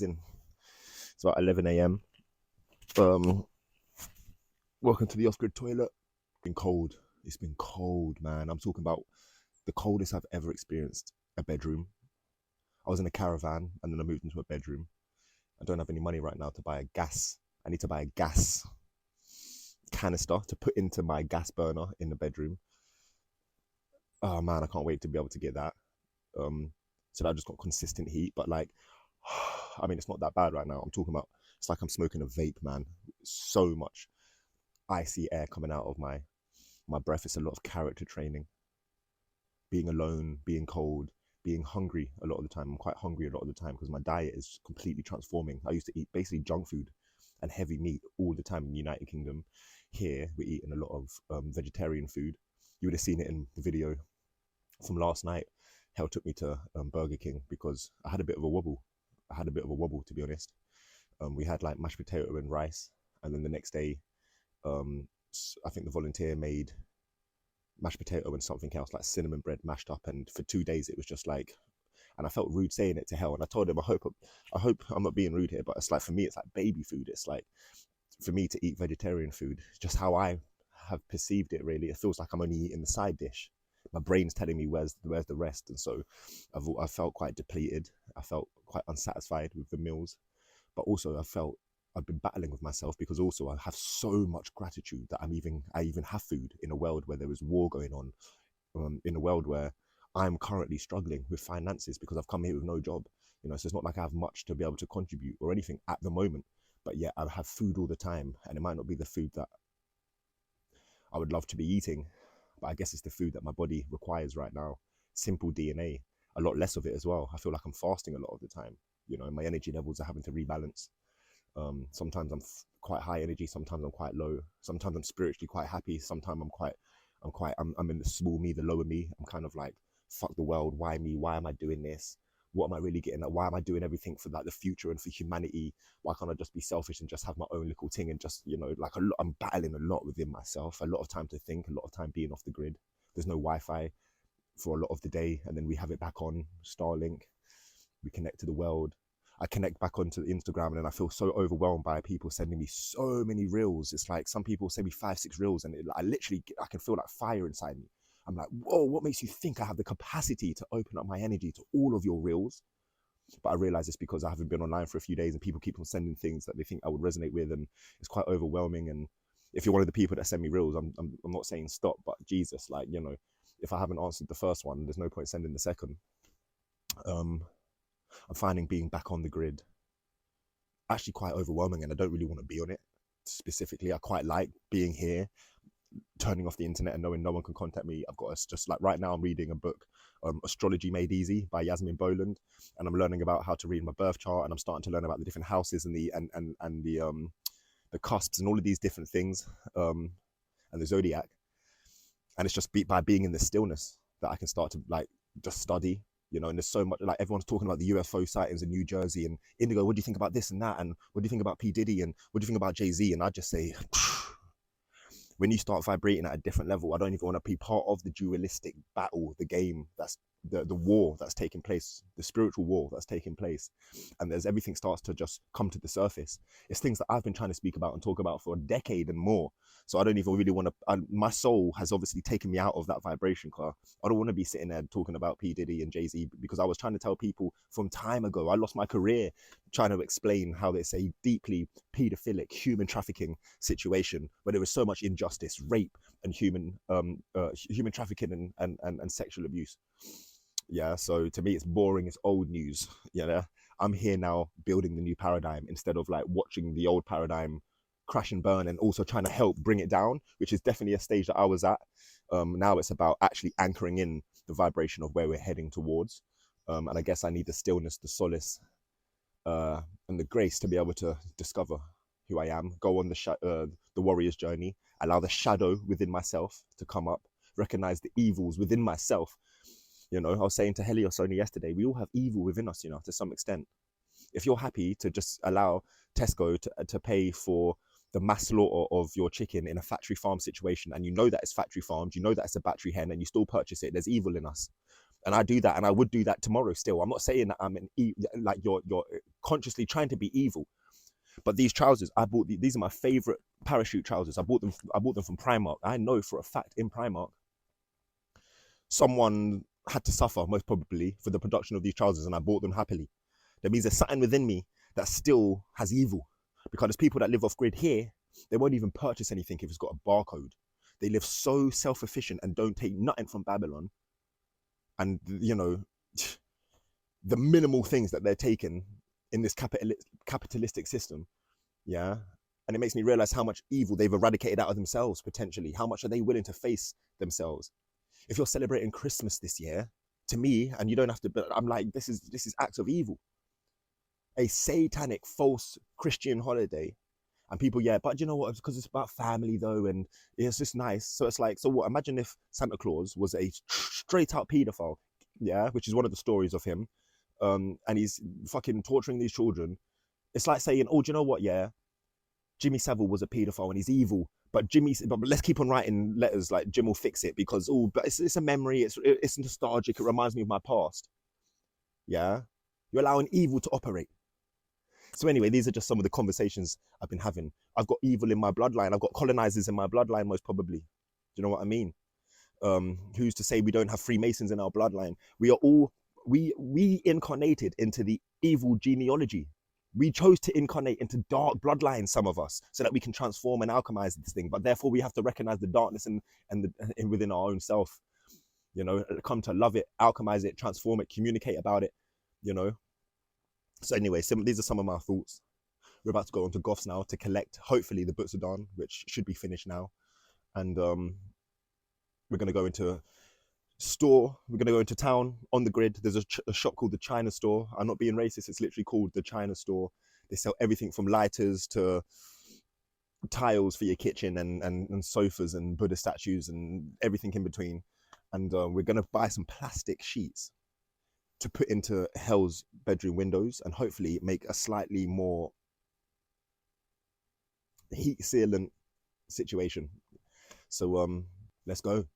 It's about 11 a.m. Welcome to the off-grid toilet. It's been cold, man. I'm talking about the coldest I've ever experienced a bedroom. I was in a caravan and then I moved into a bedroom. I don't have any money right now to buy a gas. I need to buy a gas canister to put into my gas burner in the bedroom. Oh man, I can't wait to be able to get that. So that I just got consistent heat, but like, I mean, it's not that bad right now. I'm talking about, it's like I'm smoking a vape, man. So much icy air coming out of my breath. It's a lot of character training. Being alone, being cold, being hungry a lot of the time. I'm quite hungry a lot of the time because my diet is completely transforming. I used to eat basically junk food and heavy meat all the time in the United Kingdom. Here, we're eating a lot of vegetarian food. You would have seen it in the video from last night. Hell took me to Burger King because I had a bit of a wobble. To be honest. We had like mashed potato and rice, and then the next day, I think the volunteer made mashed potato and something else like cinnamon bread mashed up, and for 2 days it was just like, and I felt rude saying it to Hell, and I told him I hope I'm not being rude here, but it's like, for me it's like baby food. It's like, for me to eat vegetarian food, just how I have perceived it, really, it feels like I'm only eating the side dish. My brain's telling me where's the rest, and so I felt quite depleted. I felt quite unsatisfied with the meals, but also I've been battling with myself because also I have so much gratitude that I even have food in a world where there is war going on, in a world where I'm currently struggling with finances because I've come here with no job. So it's not like I have much to be able to contribute or anything at the moment, but yet I have food all the time, and it might not be the food that I would love to be eating, but I guess it's the food that my body requires right now. Simple DNA, a lot less of it as well. I feel like I'm fasting a lot of the time. My energy levels are having to rebalance. Sometimes I'm quite high energy, sometimes I'm quite low. Sometimes I'm spiritually quite happy. Sometimes I'm in the small me, the lower me. I'm kind of like, fuck the world. Why me? Why am I doing this? What am I really getting at? Why am I doing everything for like the future and for humanity? Why can't I just be selfish and just have my own little thing and just, like I'm battling a lot within myself. A lot of time to think, a lot of time being off the grid. There's no Wi-Fi for a lot of the day, and then we have it back on Starlink. We connect to the world. I connect back onto Instagram, and then I feel so overwhelmed by people sending me so many reels. It's like some people send me 5-6 reels, and I can feel like fire inside me. I'm like, whoa, what makes you think I have the capacity to open up my energy to all of your reels? But I realize it's because I haven't been online for a few days and people keep on sending things that they think I would resonate with, and it's quite overwhelming. And if you're one of the people that send me reels, I'm not saying stop, but Jesus, like, if I haven't answered the first one, there's no point sending the second. I'm finding being back on the grid actually quite overwhelming, and I don't really want to be on it specifically. I quite like being here, turning off the internet and knowing no one can contact me. I've got just like right now I'm reading a book, Astrology Made Easy by Yasmin Boland, and I'm learning about how to read my birth chart, and I'm starting to learn about the different houses and the cusps and all of these different things, and the zodiac. And it's just by being in the stillness that I can start to like just study, and there's so much, like, everyone's talking about the UFO sightings in New Jersey and Indigo. What do you think about this and that? And what do you think about P. Diddy? And what do you think about Jay-Z? And I just say, when you start vibrating at a different level, I don't even want to be part of the dualistic battle, the game that's the war that's taking place, the spiritual war that's taking place. And everything starts to just come to the surface. It's things that I've been trying to speak about and talk about for a decade and more. So I don't even really want to, my soul has obviously taken me out of that vibration car. I don't want to be sitting there talking about P. Diddy and Jay-Z, because I was trying to tell people from time ago, I lost my career trying to explain how it's a deeply pedophilic human trafficking situation where there is so much injustice, rape, and human trafficking and sexual abuse. Yeah, so to me it's boring, it's old news. I'm here now building the new paradigm instead of like watching the old paradigm crash and burn, and also trying to help bring it down, which is definitely a stage that I was at. Now it's about actually anchoring in the vibration of where we're heading towards, and I guess I need the stillness, the solace, and the grace to be able to discover who I am, go on the warrior's journey, allow the shadow within myself to come up, recognize the evils within myself. I was saying to Helios only yesterday, we all have evil within us, to some extent. If you're happy to just allow Tesco to pay for the mass slaughter of your chicken in a factory farm situation, and that it's factory farmed, that it's a battery hen, and you still purchase it, there's evil in us. And I do that, and I would do that tomorrow still. I'm not saying that I'm like you're consciously trying to be evil. But these trousers, I bought these are my favorite parachute trousers. I bought them from Primark. I know for a fact in Primark, someone had to suffer most probably for the production of these trousers, and I bought them happily. That means there's something within me that still has evil, because there's people that live off grid here, they won't even purchase anything if it's got a barcode. They live so self-efficient and don't take nothing from Babylon. And you know, the minimal things that they're taking in this capitalistic system, yeah. And it makes me realize how much evil they've eradicated out of themselves potentially. How much are they willing to face themselves? If you're celebrating Christmas this year, to me, and you don't have to, but I'm like, this is acts of evil. A satanic false Christian holiday. And people, yeah, but you know what, because it's about family though, and it's just nice. So it's like, so what, imagine if Santa Claus was a straight out paedophile, yeah, which is one of the stories of him, and he's fucking torturing these children. It's like saying, oh, do you know what, yeah, Jimmy Savile was a paedophile and he's evil, but let's keep on writing letters like Jim will fix it because, oh, but it's a memory, it's nostalgic, it reminds me of my past. Yeah, you're allowing evil to operate. So anyway, these are just some of the conversations I've been having. I've got evil in my bloodline. I've got colonizers in my bloodline, most probably. Do you know what I mean? Who's to say we don't have Freemasons in our bloodline? We are all, we incarnated into the evil genealogy. We chose to incarnate into dark bloodlines, some of us, so that we can transform and alchemize this thing. But therefore, we have to recognize the darkness and within our own self. You know, come to love it, alchemize it, transform it, communicate about it. You know. So anyway, these are some of my thoughts. We're about to go on to Goff's now to collect, hopefully, the Butsudan, which should be finished now. And we're going to go into store. We're going to go into town on the grid. There's a shop called the China Store. I'm not being racist. It's literally called the China Store. They sell everything from lighters to tiles for your kitchen and sofas and Buddha statues and everything in between. And we're going to buy some plastic sheets to put into Hell's bedroom windows and hopefully make a slightly more heat sealant situation. So let's go.